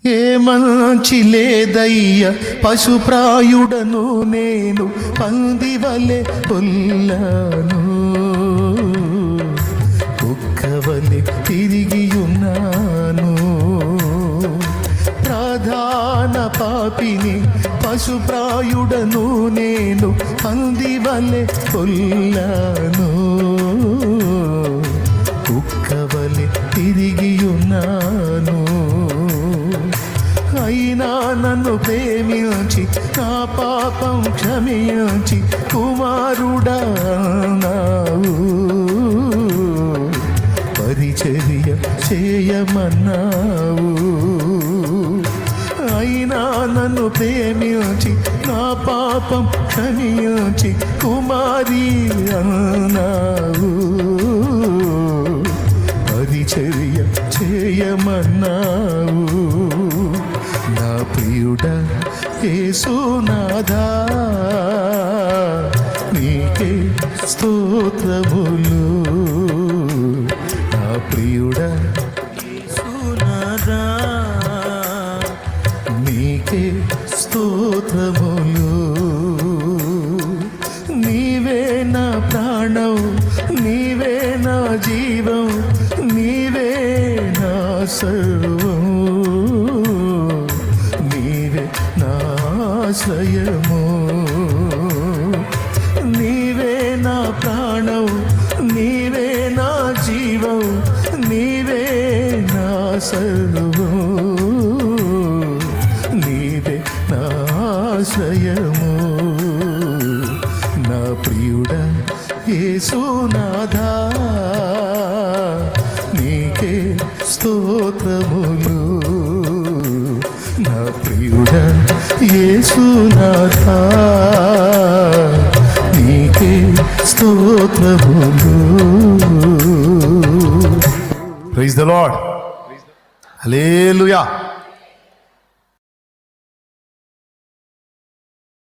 ఏ మంచి లేదయ్య పశుప్రాయుడను నేను పందివలె పొల్లాను, కుక్కవలె తిరిగియున్నాను. ప్రధాన పాపిని పశుప్రాయుడను నేను పందివలె పొల్లాను, కుక్కవలె తిరిగియున్నాను. అయినా నన్ను ప్రేమించి నా పాపం క్షమించి కుమారుడన్నావు, పరిచర్య చేయమన్నావు. అయినా నన్ను ప్రేమించి నా పాపం క్షమించి కుమారి అన్నావు, పరిచర్య చేయమన్నావు. నా ప్రియుడా యేసునాథా, నీకే స్తోత్రములు. నా ప్రియుడా యేసునాథా, నీకే స్తోత్రములు. నీవే నా ప్రాణం, నీవే నా జీవం, నీవే నా సర్వం, నీవే నా ఆశ్రయము. నీవే నా ప్రాణం, నీవే నా జీవం, నీవే నా సర్వం, నీవే నా ఆశ్రయము. నా ప్రియుడా యేసునాథా, నీకే స్తోత్రములు. నా ప్రియుడా యేసునాథా, నీకే స్తోత్రములు. Praise the lord. హల్లెలూయా.